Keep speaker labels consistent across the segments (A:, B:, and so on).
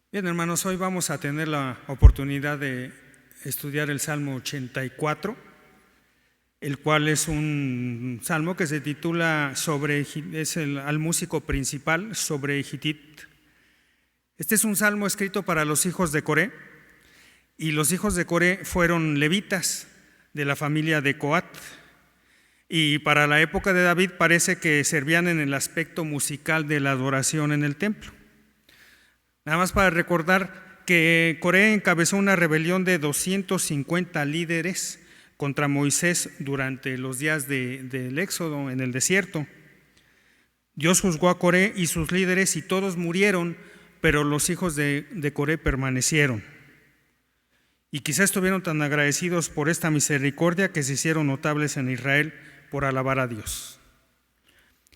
A: Bien, hermanos, hoy vamos a tener la oportunidad de estudiar el Salmo 84, el cual es un salmo que se titula al músico principal sobre Gitit. Este es un salmo escrito para los hijos de Coré, y los hijos de Coré fueron levitas de la familia de Coat, y para la época de David parece que servían en el aspecto musical de la adoración en el templo. Nada más para recordar que Coré encabezó una rebelión de 250 líderes contra Moisés durante los días del Éxodo en el desierto. Dios juzgó a Coré y sus líderes y todos murieron, pero los hijos de Coré permanecieron. Y quizás estuvieron tan agradecidos por esta misericordia que se hicieron notables en Israel por alabar a Dios.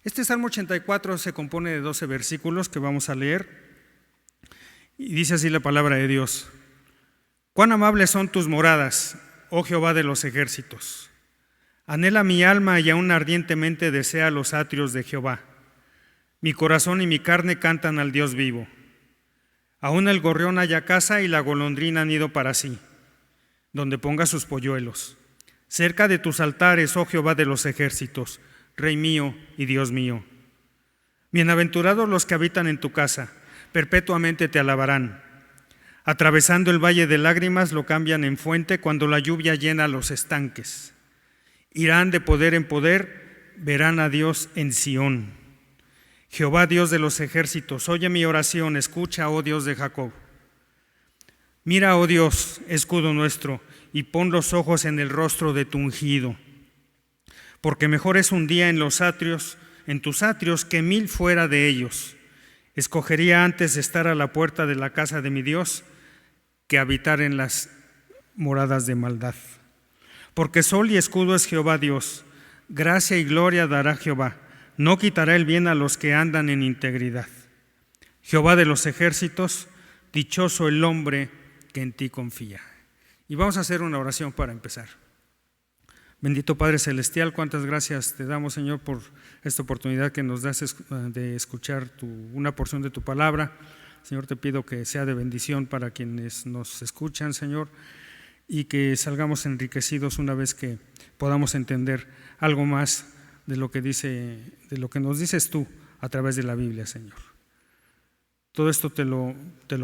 A: Este Salmo 84 se compone de 12 versículos que vamos a leer. Y dice así la palabra de Dios: Cuán amables son tus moradas, oh Jehová de los ejércitos. Anhela mi alma y aún ardientemente desea los atrios de Jehová. Mi corazón y mi carne cantan al Dios vivo. Aún el gorrión halla casa y la golondrina nido para sí, donde ponga sus polluelos. Cerca de tus altares, oh Jehová de los ejércitos, Rey mío y Dios mío. Bienaventurados los que habitan en tu casa, perpetuamente te alabarán. Atravesando el valle de lágrimas lo cambian en fuente cuando la lluvia llena los estanques. Irán de poder en poder, verán a Dios en Sión. Jehová Dios de los ejércitos, oye mi oración, escucha, oh Dios de Jacob. Mira, oh Dios, escudo nuestro, y pon los ojos en el rostro de tu ungido. Porque mejor es un día en tus atrios, que 1000 fuera de ellos. Escogería antes estar a la puerta de la casa de mi Dios que habitar en las moradas de maldad. Porque sol y escudo es Jehová Dios, gracia y gloria dará Jehová, no quitará el bien a los que andan en integridad. Jehová de los ejércitos, dichoso el hombre que en ti confía. Y vamos a hacer una oración para empezar. Bendito Padre Celestial, cuántas gracias te damos, Señor, por esta oportunidad que nos das de escuchar una porción de tu palabra. Señor, te pido que sea de bendición para quienes nos escuchan, Señor, y que salgamos enriquecidos una vez que podamos entender algo más de lo que nos dices tú a través de la Biblia, Señor. Todo esto te lo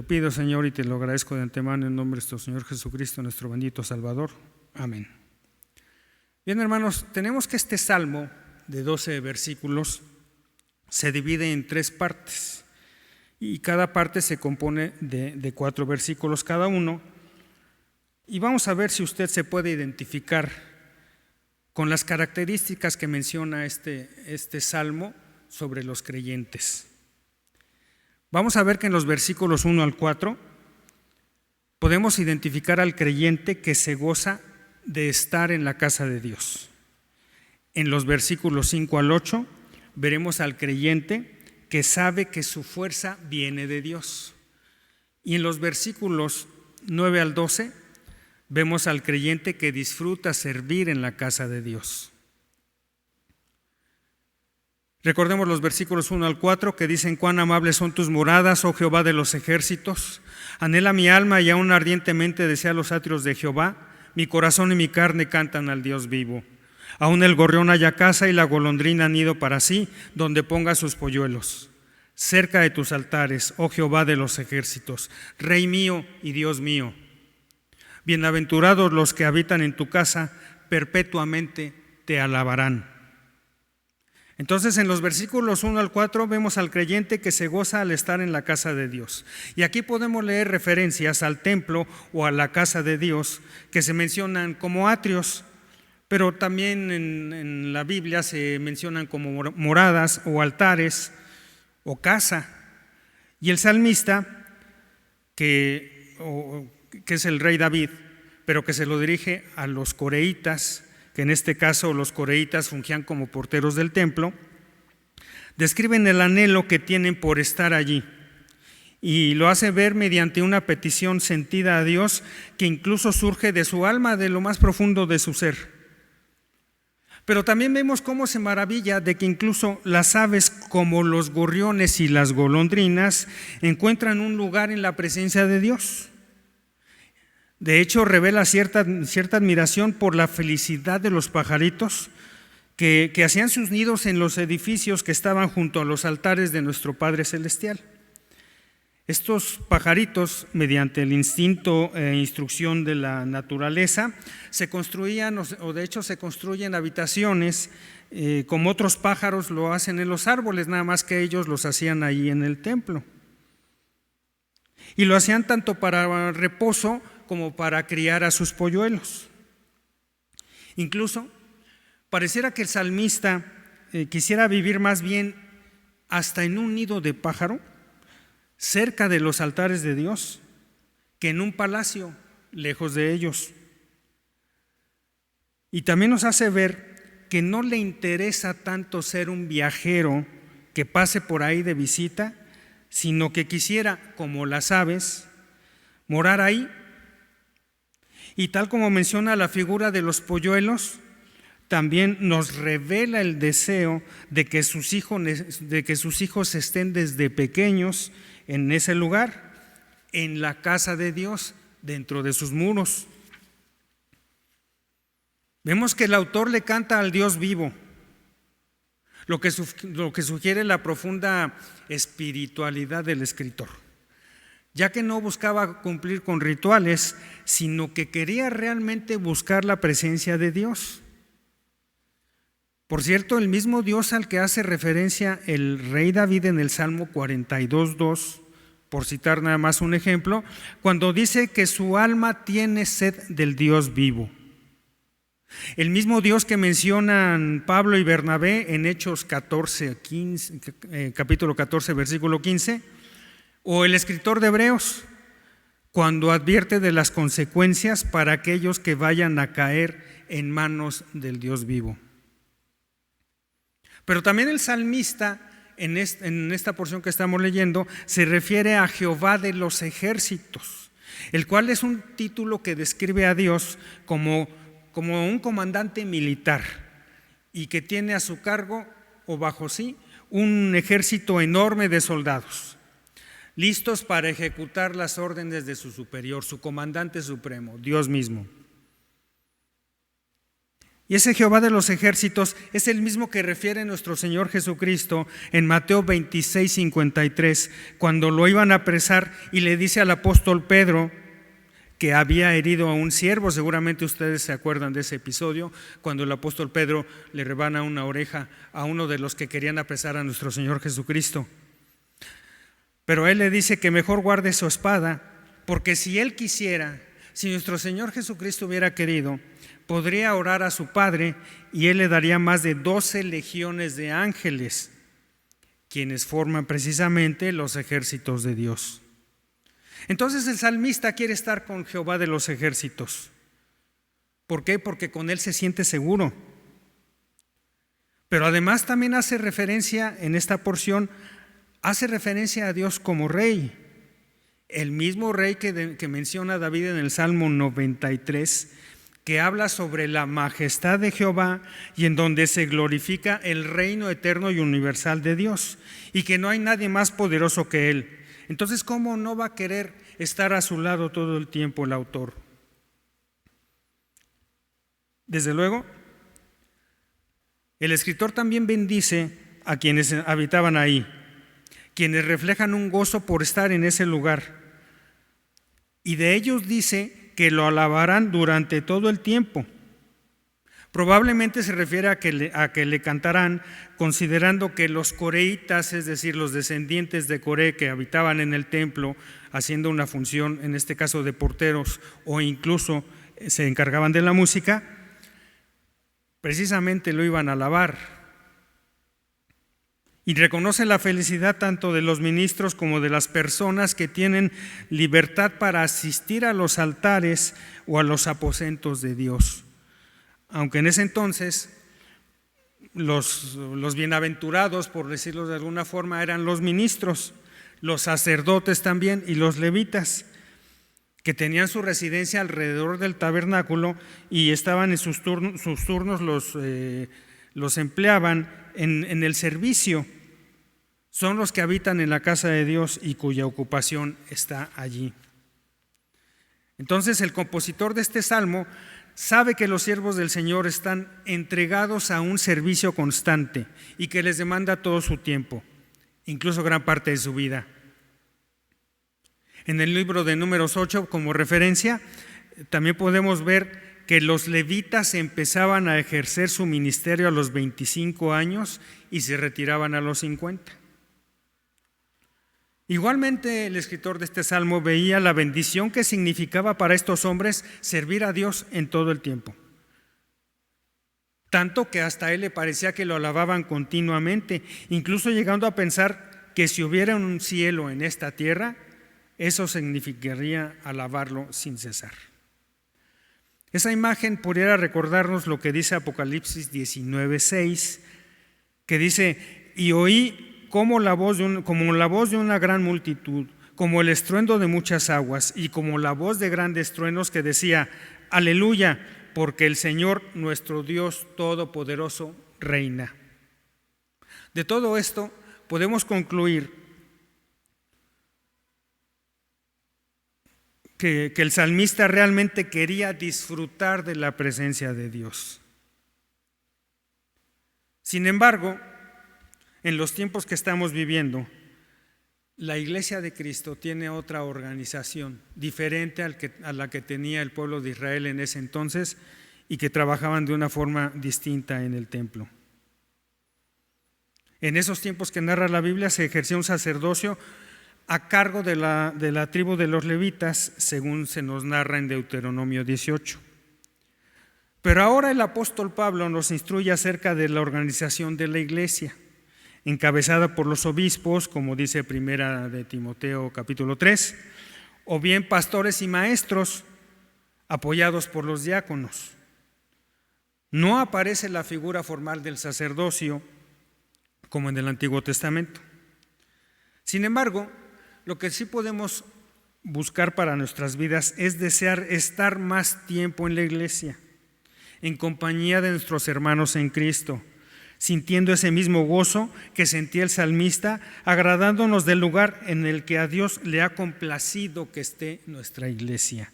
A: pido, Señor, y te lo agradezco de antemano en nombre de nuestro Señor Jesucristo, nuestro bendito Salvador. Amén. Bien, hermanos, tenemos que este salmo de 12 versículos se divide en 3 partes y cada parte se compone de 4 versículos cada uno, y vamos a ver si usted se puede identificar con las características que menciona este salmo sobre los creyentes. Vamos a ver que en los versículos 1 al 4 podemos identificar al creyente que se goza de estar en la casa de Dios. En los versículos 5 al 8 veremos al creyente que sabe que su fuerza viene de Dios. Y en los versículos 9 al 12 vemos al creyente que disfruta servir en la casa de Dios. Recordemos los versículos 1 al 4 que dicen: Cuán amables son tus moradas, oh Jehová de los ejércitos. Anhela mi alma y aún ardientemente desea los atrios de Jehová. Mi corazón y mi carne cantan al Dios vivo. Aún el gorrión halla casa y la golondrina nido para sí, donde ponga sus polluelos. Cerca de tus altares, oh Jehová de los ejércitos, Rey mío y Dios mío. Bienaventurados los que habitan en tu casa, perpetuamente te alabarán. Entonces, en los versículos 1 al 4 vemos al creyente que se goza al estar en la casa de Dios. Y aquí podemos leer referencias al templo o a la casa de Dios que se mencionan como atrios, pero también en la Biblia se mencionan como moradas o altares o casa. Y el salmista, que es el rey David, pero que se lo dirige a los coreitas, que en este caso los coreitas fungían como porteros del templo, describen el anhelo que tienen por estar allí y lo hace ver mediante una petición sentida a Dios que incluso surge de su alma, de lo más profundo de su ser. Pero también vemos cómo se maravilla de que incluso las aves como los gorriones y las golondrinas encuentran un lugar en la presencia de Dios. De hecho, revela cierta admiración por la felicidad de los pajaritos que hacían sus nidos en los edificios que estaban junto a los altares de nuestro Padre Celestial. Estos pajaritos, mediante el instinto e instrucción de la naturaleza, se construían, o de hecho se construyen habitaciones como otros pájaros lo hacen en los árboles, nada más que ellos los hacían ahí en el templo. Y lo hacían tanto para reposo como para criar a sus polluelos. Incluso pareciera que el salmista quisiera vivir más bien hasta en un nido de pájaro, cerca de los altares de Dios, que en un palacio lejos de ellos. Y también nos hace ver que no le interesa tanto ser un viajero que pase por ahí de visita, sino que quisiera, como las aves, morar ahí. Y tal como menciona la figura de los polluelos, también nos revela el deseo de que sus hijos estén desde pequeños en ese lugar, en la casa de Dios, dentro de sus muros. Vemos que el autor le canta al Dios vivo, lo que sugiere la profunda espiritualidad del escritor, ya que no buscaba cumplir con rituales, sino que quería realmente buscar la presencia de Dios. Por cierto, el mismo Dios al que hace referencia el rey David en el Salmo 42:2, por citar nada más un ejemplo, cuando dice que su alma tiene sed del Dios vivo. El mismo Dios que mencionan Pablo y Bernabé en Hechos 14, capítulo 14, versículo 15, o el escritor de Hebreos, cuando advierte de las consecuencias para aquellos que vayan a caer en manos del Dios vivo. Pero también el salmista, en esta porción que estamos leyendo, se refiere a Jehová de los ejércitos, el cual es un título que describe a Dios como un comandante militar y que tiene a su cargo o bajo sí un ejército enorme de soldados, listos para ejecutar las órdenes de su superior, su comandante supremo, Dios mismo. Y ese Jehová de los ejércitos es el mismo que refiere nuestro Señor Jesucristo en Mateo 26:53, cuando lo iban a apresar y le dice al apóstol Pedro que había herido a un siervo. Seguramente ustedes se acuerdan de ese episodio, cuando el apóstol Pedro le rebana una oreja a uno de los que querían apresar a nuestro Señor Jesucristo. Pero él le dice que mejor guarde su espada, porque si él quisiera, si nuestro Señor Jesucristo hubiera querido, podría orar a su Padre y él le daría más de 12 legiones de ángeles, quienes forman precisamente los ejércitos de Dios. Entonces el salmista quiere estar con Jehová de los ejércitos. ¿Por qué? Porque con él se siente seguro. Pero además también hace referencia en esta porción, hace referencia a Dios como rey. El mismo rey que menciona David en el Salmo 93, que habla sobre la majestad de Jehová y en donde se glorifica el reino eterno y universal de Dios, y que no hay nadie más poderoso que Él. Entonces, ¿cómo no va a querer estar a su lado todo el tiempo el autor? Desde luego, el escritor también bendice a quienes habitaban ahí, quienes reflejan un gozo por estar en ese lugar. Y de ellos dice que lo alabarán durante todo el tiempo. Probablemente se refiere a que le cantarán, considerando que los coreitas, es decir, los descendientes de Coré que habitaban en el templo, haciendo una función, en este caso de porteros, o incluso se encargaban de la música, precisamente lo iban a alabar. Y reconoce la felicidad tanto de los ministros como de las personas que tienen libertad para asistir a los altares o a los aposentos de Dios. Aunque en ese entonces los bienaventurados, por decirlo de alguna forma, eran los ministros, los sacerdotes también y los levitas, que tenían su residencia alrededor del tabernáculo y estaban en sus turnos los empleaban en el servicio. Son los que habitan en la casa de Dios y cuya ocupación está allí. Entonces el compositor de este salmo sabe que los siervos del Señor están entregados a un servicio constante y que les demanda todo su tiempo, incluso gran parte de su vida. En el libro de Números 8, como referencia, también podemos ver que los levitas empezaban a ejercer su ministerio a los 25 años y se retiraban a los 50. Igualmente, el escritor de este salmo veía la bendición que significaba para estos hombres servir a Dios en todo el tiempo. Tanto que hasta a él le parecía que lo alababan continuamente, incluso llegando a pensar que si hubiera un cielo en esta tierra, eso significaría alabarlo sin cesar. Esa imagen pudiera recordarnos lo que dice Apocalipsis 19:6, que dice: y oí como la voz de una gran multitud, como el estruendo de muchas aguas y como la voz de grandes truenos que decía: aleluya, porque el Señor nuestro Dios Todopoderoso reina. De todo esto podemos concluir que el salmista realmente quería disfrutar de la presencia de Dios. Sin embargo, en los tiempos que estamos viviendo, la Iglesia de Cristo tiene otra organización diferente a la que tenía el pueblo de Israel en ese entonces y que trabajaban de una forma distinta en el templo. En esos tiempos que narra la Biblia se ejercía un sacerdocio a cargo de la tribu de los levitas, según se nos narra en Deuteronomio 18. Pero ahora el apóstol Pablo nos instruye acerca de la organización de la iglesia, encabezada por los obispos, como dice Primera de Timoteo capítulo 3, o bien pastores y maestros, apoyados por los diáconos. No aparece la figura formal del sacerdocio como en el Antiguo Testamento. Sin embargo, lo que sí podemos buscar para nuestras vidas es desear estar más tiempo en la iglesia, en compañía de nuestros hermanos en Cristo, sintiendo ese mismo gozo que sentía el salmista, agradándonos del lugar en el que a Dios le ha complacido que esté nuestra iglesia.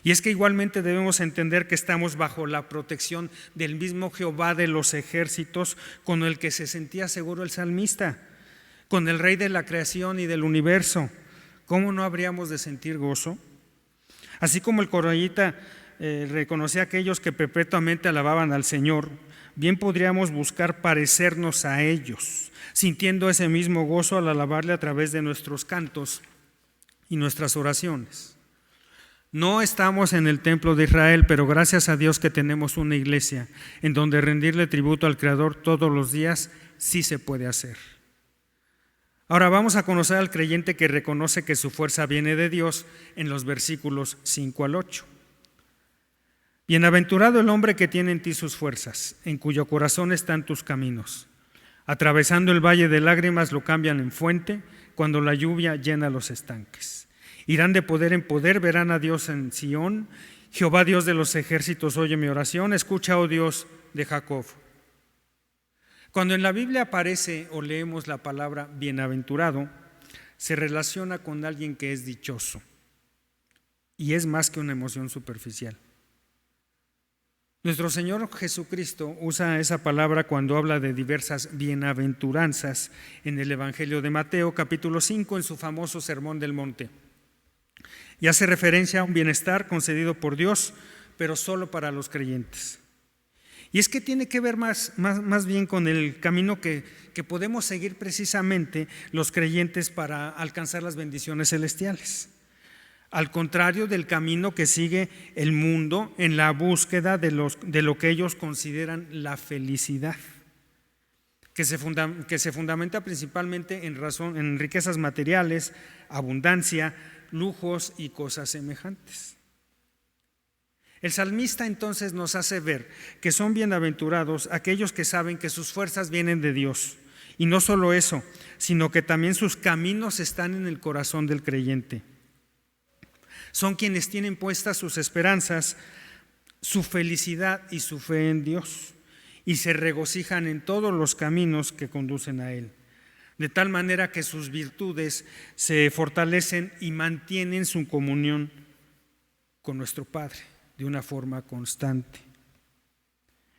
A: Y es que igualmente debemos entender que estamos bajo la protección del mismo Jehová de los ejércitos con el que se sentía seguro el salmista, con el Rey de la creación y del universo. ¿Cómo no habríamos de sentir gozo? Así como el corallita reconocía a aquellos que perpetuamente alababan al Señor, bien podríamos buscar parecernos a ellos, sintiendo ese mismo gozo al alabarle a través de nuestros cantos y nuestras oraciones. No estamos en el templo de Israel, pero gracias a Dios que tenemos una iglesia en donde rendirle tributo al Creador todos los días sí se puede hacer. Ahora vamos a conocer al creyente que reconoce que su fuerza viene de Dios en los versículos 5 al 8. Bienaventurado el hombre que tiene en ti sus fuerzas, en cuyo corazón están tus caminos. Atravesando el valle de lágrimas lo cambian en fuente, cuando la lluvia llena los estanques. Irán de poder en poder, verán a Dios en Sión. Jehová Dios de los ejércitos, oye mi oración, escucha, oh Dios de Jacob. Cuando en la Biblia aparece o leemos la palabra bienaventurado, se relaciona con alguien que es dichoso y es más que una emoción superficial. Nuestro Señor Jesucristo usa esa palabra cuando habla de diversas bienaventuranzas en el Evangelio de Mateo capítulo 5 en su famoso Sermón del Monte, y hace referencia a un bienestar concedido por Dios, pero solo para los creyentes. Y es que tiene que ver más bien con el camino que podemos seguir precisamente los creyentes para alcanzar las bendiciones celestiales. Al contrario del camino que sigue el mundo en la búsqueda de lo que ellos consideran la felicidad, que se fundamenta principalmente en riquezas materiales, abundancia, lujos y cosas semejantes. El salmista entonces nos hace ver que son bienaventurados aquellos que saben que sus fuerzas vienen de Dios, y no solo eso, sino que también sus caminos están en el corazón del creyente. Son quienes tienen puestas sus esperanzas, su felicidad y su fe en Dios, y se regocijan en todos los caminos que conducen a Él, de tal manera que sus virtudes se fortalecen y mantienen su comunión con nuestro Padre de una forma constante.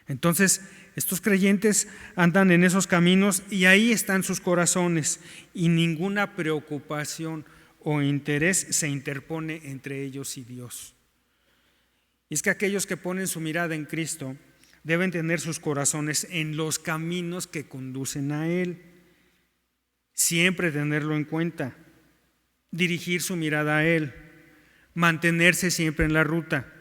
A: Entonces, estos creyentes andan en esos caminos y ahí están sus corazones, y ninguna preocupación o interés se interpone entre ellos y Dios. Y es que aquellos que ponen su mirada en Cristo deben tener sus corazones en los caminos que conducen a Él. Siempre tenerlo en cuenta, dirigir su mirada a Él, mantenerse siempre en la ruta,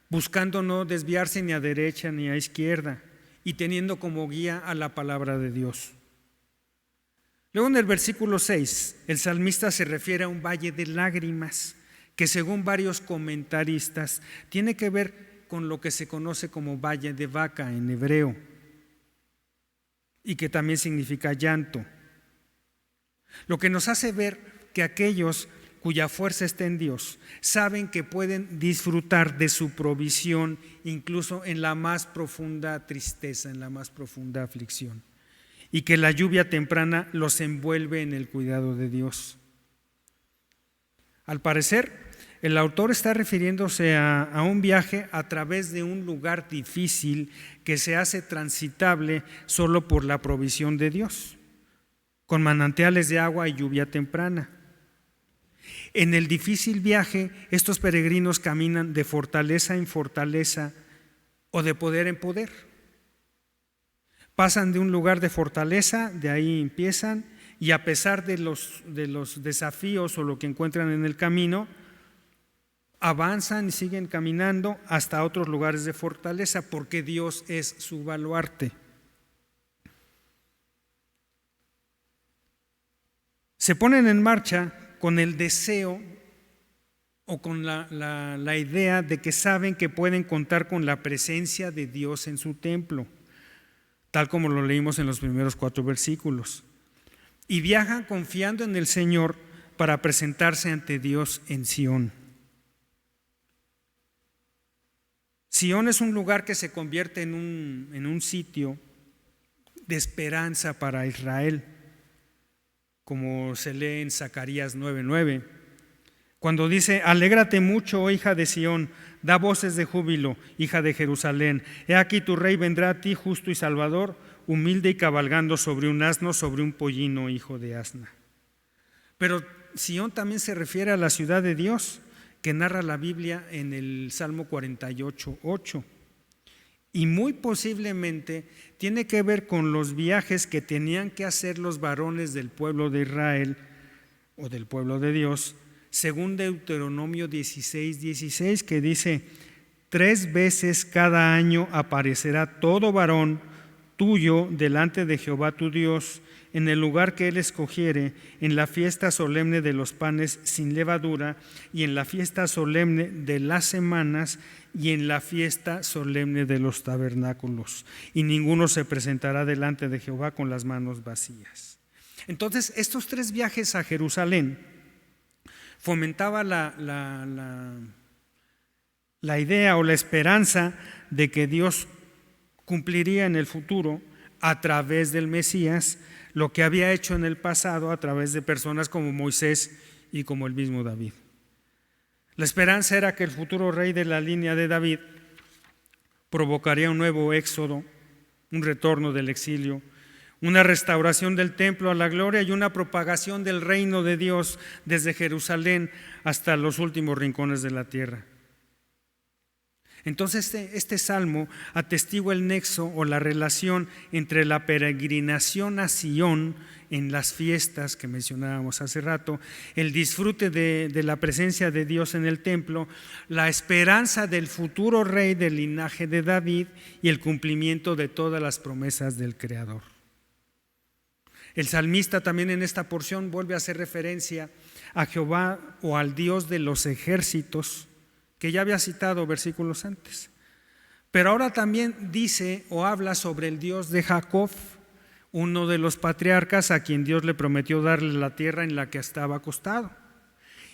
A: buscando no desviarse ni a derecha ni a izquierda, y teniendo como guía a la palabra de Dios. Luego en el versículo 6, el salmista se refiere a un valle de lágrimas, que según varios comentaristas tiene que ver con lo que se conoce como valle de Baca en hebreo, y que también significa llanto. Lo que nos hace ver que aquellos cuya fuerza está en Dios saben que pueden disfrutar de su provisión incluso en la más profunda tristeza, en la más profunda aflicción, y que la lluvia temprana los envuelve en el cuidado de Dios. Al parecer, el autor está refiriéndose a un viaje a través de un lugar difícil que se hace transitable solo por la provisión de Dios, con manantiales de agua y lluvia temprana. En el difícil viaje, estos peregrinos caminan de fortaleza en fortaleza o de poder en poder. Pasan de un lugar de fortaleza, de ahí empiezan, y a pesar de los desafíos o lo que encuentran en el camino, avanzan y siguen caminando hasta otros lugares de fortaleza, porque Dios es su baluarte. Se ponen en marcha con el deseo o con la idea de que saben que pueden contar con la presencia de Dios en su templo, tal como lo leímos en los primeros 4 versículos, y viajan confiando en el Señor para presentarse ante Dios en Sión. Sión es un lugar que se convierte en un sitio de esperanza para Israel, como se lee en Zacarías 9:9, cuando dice: alégrate mucho, oh hija de Sión, da voces de júbilo, hija de Jerusalén. He aquí tu rey vendrá a ti, justo y salvador, humilde y cabalgando sobre un asno, sobre un pollino, hijo de asna. Pero Sión también se refiere a la ciudad de Dios, que narra la Biblia en el Salmo 48:8. Y muy posiblemente tiene que ver con los viajes que tenían que hacer los varones del pueblo de Israel o del pueblo de Dios, según Deuteronomio 16:16, que dice: 3 veces cada año aparecerá todo varón tuyo delante de Jehová tu Dios, en el lugar que Él escogiere, en la fiesta solemne de los panes sin levadura, y en la fiesta solemne de las semanas, y en la fiesta solemne de los tabernáculos, y ninguno se presentará delante de Jehová con las manos vacías. Entonces, estos 3 viajes a Jerusalén fomentaba la idea o la esperanza de que Dios cumpliría en el futuro a través del Mesías lo que había hecho en el pasado a través de personas como Moisés y como el mismo David. La esperanza era que el futuro rey de la línea de David provocaría un nuevo éxodo, un retorno del exilio, una restauración del templo a la gloria y una propagación del reino de Dios desde Jerusalén hasta los últimos rincones de la tierra. Entonces este salmo atestigua el nexo o la relación entre la peregrinación a Sión en las fiestas que mencionábamos hace rato, el disfrute de la presencia de Dios en el templo, la esperanza del futuro rey del linaje de David y el cumplimiento de todas las promesas del Creador. El salmista también en esta porción vuelve a hacer referencia a Jehová o al Dios de los ejércitos, que ya había citado versículos antes. Pero ahora también dice o habla sobre el Dios de Jacob, uno de los patriarcas a quien Dios le prometió darle la tierra en la que estaba acostado.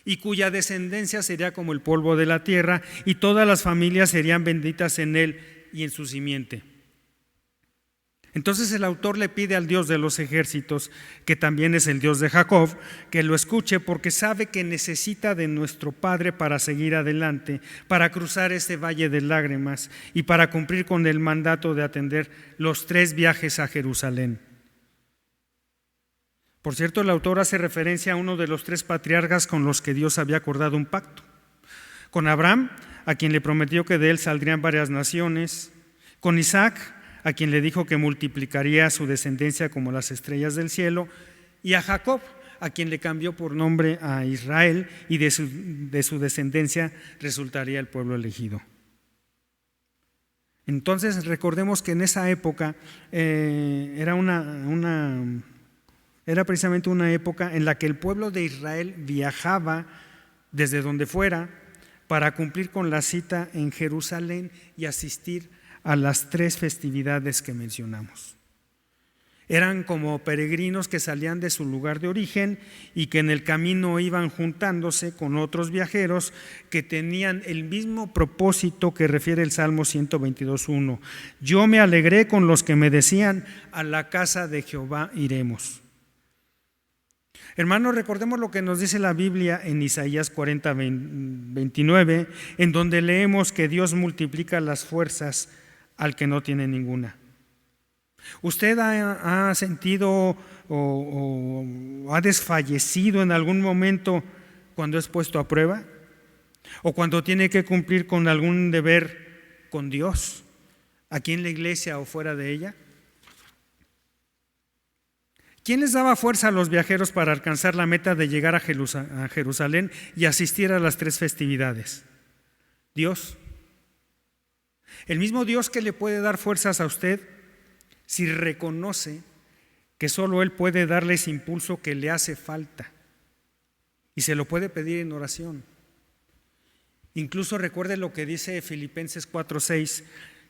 A: y cuya descendencia sería como el polvo de la tierra, y todas las familias serían benditas en él y en su simiente. Entonces el autor le pide al Dios de los ejércitos, que también es el Dios de Jacob, que lo escuche, porque sabe que necesita de nuestro Padre para seguir adelante, para cruzar este valle de lágrimas y para cumplir con el mandato de atender los 3 viajes a Jerusalén. Por cierto, el autor hace referencia a uno de los 3 patriarcas con los que Dios había acordado un pacto. Con Abraham, a quien le prometió que de él saldrían varias naciones; con Isaac, a quien le dijo que multiplicaría su descendencia como las estrellas del cielo; y a Jacob, a quien le cambió por nombre a Israel, y de su descendencia resultaría el pueblo elegido. Entonces recordemos que en esa época era precisamente una época en la que el pueblo de Israel viajaba desde donde fuera para cumplir con la cita en Jerusalén y asistir a las 3 festividades que mencionamos. Eran como peregrinos que salían de su lugar de origen y que en el camino iban juntándose con otros viajeros que tenían el mismo propósito que refiere el Salmo 122:1. Yo me alegré con los que me decían: a la casa de Jehová iremos. Hermanos, recordemos lo que nos dice la Biblia en Isaías 40:29, en donde leemos que Dios multiplica las fuerzas al que no tiene ninguna. ¿Usted ha sentido o ha desfallecido en algún momento cuando es puesto a prueba? ¿O cuando tiene que cumplir con algún deber con Dios, aquí en la iglesia o fuera de ella? ¿Quién les daba fuerza a los viajeros para alcanzar la meta de llegar a Jerusalén y asistir a las 3 festividades? Dios. El mismo Dios que le puede dar fuerzas a usted si reconoce que solo Él puede darle ese impulso que le hace falta, y se lo puede pedir en oración. Incluso recuerde lo que dice Filipenses 4:6,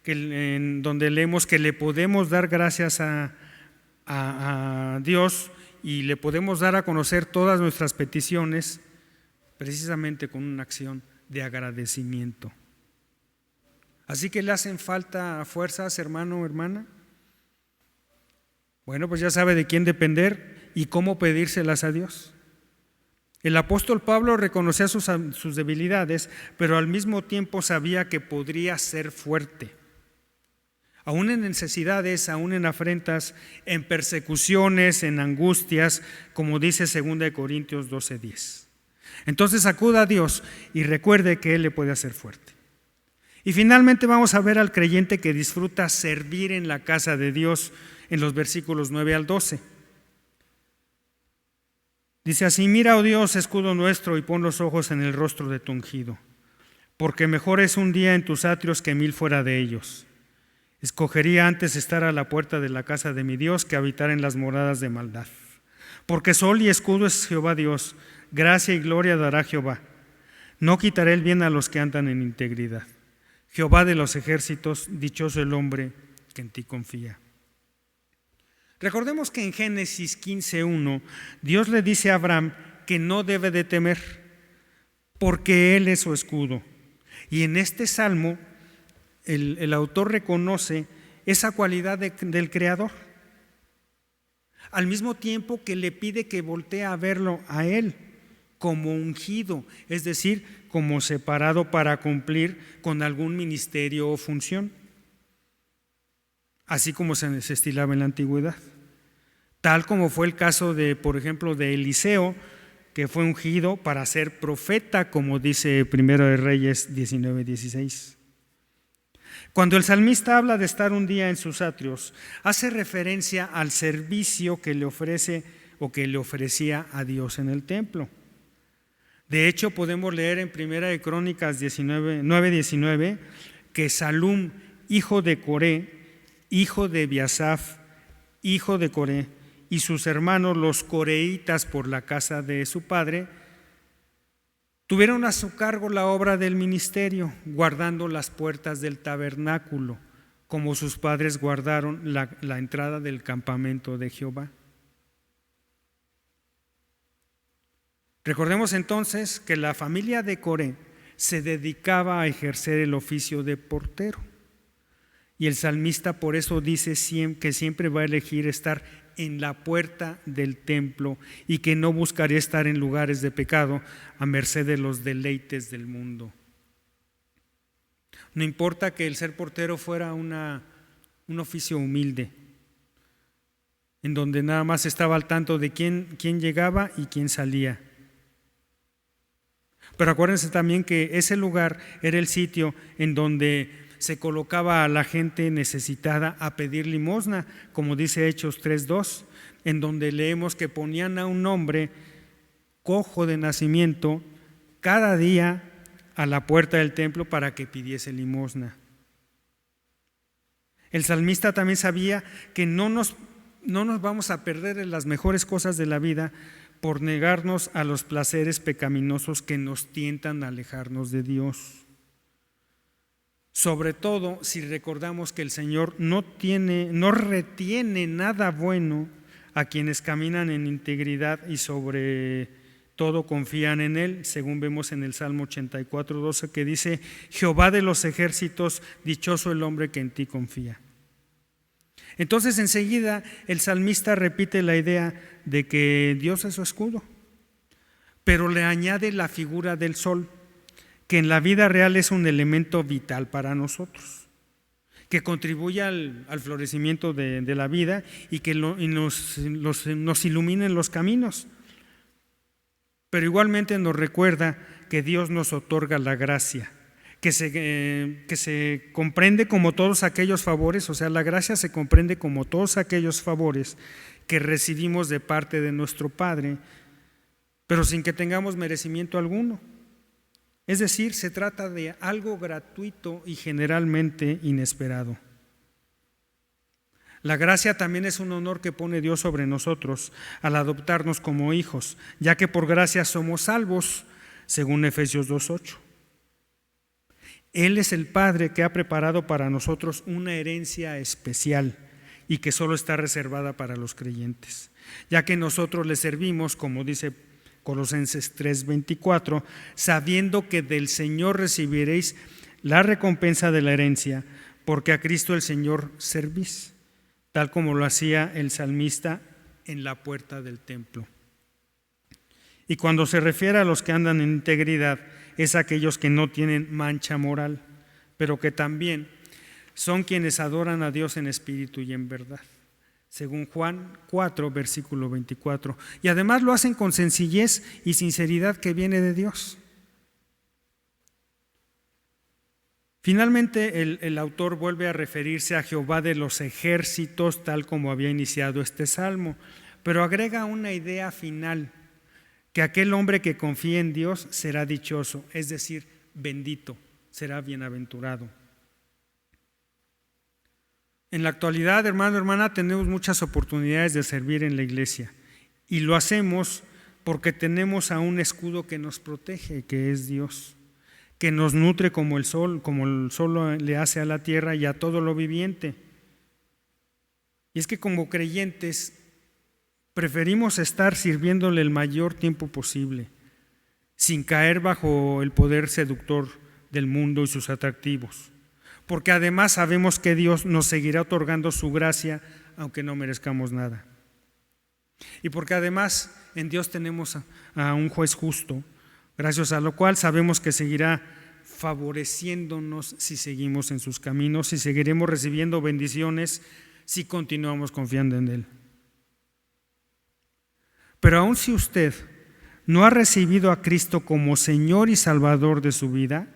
A: en donde leemos que le podemos dar gracias a Dios y le podemos dar a conocer todas nuestras peticiones precisamente con una acción de agradecimiento. Así que le hacen falta fuerzas, hermano o hermana. Bueno, pues ya sabe de quién depender y cómo pedírselas a Dios. El apóstol Pablo reconocía sus debilidades, pero al mismo tiempo sabía que podría ser fuerte. Aún en necesidades, aún en afrentas, en persecuciones, en angustias, como dice 2 Corintios 12:10. Entonces acuda a Dios y recuerde que Él le puede hacer fuerte. Y finalmente vamos a ver al creyente que disfruta servir en la casa de Dios en los versículos 9 al 12. Dice así: mira, oh Dios, escudo nuestro, y pon los ojos en el rostro de tu ungido, porque mejor es un día en tus atrios que 1000 fuera de ellos. Escogería antes estar a la puerta de la casa de mi Dios que habitar en las moradas de maldad. Porque sol y escudo es Jehová Dios, gracia y gloria dará Jehová. No quitaré el bien a los que andan en integridad. Jehová de los ejércitos, dichoso el hombre que en ti confía. Recordemos que en Génesis 15:1 Dios le dice a Abraham que no debe de temer, porque Él es su escudo. Y en este salmo el autor reconoce esa cualidad del Creador, al mismo tiempo que le pide que voltee a verlo a Él como ungido, es decir, como separado para cumplir con algún ministerio o función, así como se estilaba en la antigüedad. Tal como fue el caso de, por ejemplo, de Eliseo, que fue ungido para ser profeta, como dice 1 de Reyes 19:16. Cuando el salmista habla de estar un día en sus atrios, hace referencia al servicio que le ofrece o que le ofrecía a Dios en el templo. De hecho, podemos leer en 1 de Crónicas 9:19 que Salum, hijo de Coré, hijo de Biasaf, hijo de Coré, y sus hermanos los coreitas por la casa de su padre, tuvieron a su cargo la obra del ministerio, guardando las puertas del tabernáculo, como sus padres guardaron la entrada del campamento de Jehová. Recordemos entonces que la familia de Coré se dedicaba a ejercer el oficio de portero. Y el salmista por eso dice que siempre va a elegir estar en la puerta del templo y que no buscaría estar en lugares de pecado a merced de los deleites del mundo. No importa que el ser portero fuera un oficio humilde, en donde nada más estaba al tanto de quién llegaba y quién salía. Pero acuérdense también que ese lugar era el sitio en donde se colocaba a la gente necesitada a pedir limosna, como dice Hechos 3:2, en donde leemos que ponían a un hombre cojo de nacimiento cada día a la puerta del templo para que pidiese limosna. El salmista también sabía que no nos vamos a perder en las mejores cosas de la vida por negarnos a los placeres pecaminosos que nos tientan a alejarnos de Dios. Sobre todo si recordamos que el Señor no retiene nada bueno a quienes caminan en integridad y sobre todo confían en Él, según vemos en el Salmo 84:12, que dice: Jehová de los ejércitos, dichoso el hombre que en ti confía. Entonces enseguida el salmista repite la idea de que Dios es su escudo, pero le añade la figura del sol, que en la vida real es un elemento vital para nosotros, que contribuye al florecimiento de la vida y que nos ilumina en los caminos. Pero igualmente nos recuerda que Dios nos otorga la gracia, que se comprende como todos aquellos favores, o sea, la gracia se comprende como todos aquellos favores que recibimos de parte de nuestro Padre, pero sin que tengamos merecimiento alguno. Es decir, se trata de algo gratuito y generalmente inesperado. La gracia también es un honor que pone Dios sobre nosotros al adoptarnos como hijos, ya que por gracia somos salvos, según Efesios 2:8. Él es el Padre que ha preparado para nosotros una herencia especial y que solo está reservada para los creyentes, ya que nosotros le servimos, como dice Colosenses 3:24, sabiendo que del Señor recibiréis la recompensa de la herencia, porque a Cristo el Señor servís, tal como lo hacía el salmista en la puerta del templo. Y cuando se refiere a los que andan en integridad, es aquellos que no tienen mancha moral, pero que también son quienes adoran a Dios en espíritu y en verdad, según Juan 4, versículo 24. Y además lo hacen con sencillez y sinceridad que viene de Dios. Finalmente, el autor vuelve a referirse a Jehová de los ejércitos, tal como había iniciado este salmo, pero agrega una idea final, que aquel hombre que confía en Dios será dichoso, es decir, bendito, será bienaventurado. En la actualidad, hermano, hermana, tenemos muchas oportunidades de servir en la iglesia y lo hacemos porque tenemos a un escudo que nos protege, que es Dios, que nos nutre como el sol le hace a la tierra y a todo lo viviente. Y es que como creyentes preferimos estar sirviéndole el mayor tiempo posible, sin caer bajo el poder seductor del mundo y sus atractivos, porque además sabemos que Dios nos seguirá otorgando su gracia aunque no merezcamos nada. Y porque además en Dios tenemos a un juez justo, gracias a lo cual sabemos que seguirá favoreciéndonos si seguimos en sus caminos y seguiremos recibiendo bendiciones si continuamos confiando en Él. Pero aun si usted no ha recibido a Cristo como Señor y Salvador de su vida,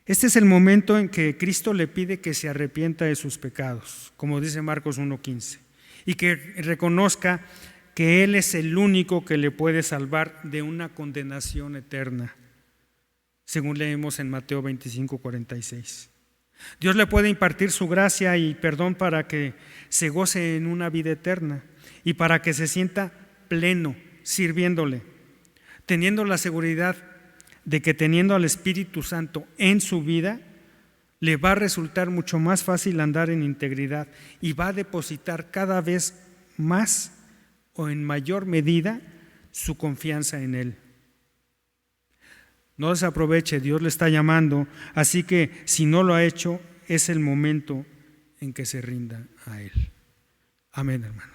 A: este es el momento en que Cristo le pide que se arrepienta de sus pecados, como dice Marcos 1:15, y que reconozca que Él es el único que le puede salvar de una condenación eterna, según leemos en Mateo 25:46. Dios le puede impartir su gracia y perdón para que se goce en una vida eterna y para que se sienta pleno sirviéndole, teniendo la seguridad de que teniendo al Espíritu Santo en su vida, le va a resultar mucho más fácil andar en integridad y va a depositar cada vez más o en mayor medida su confianza en Él. No desaproveche, Dios le está llamando, así que si no lo ha hecho, es el momento en que se rinda a Él. Amén, hermano.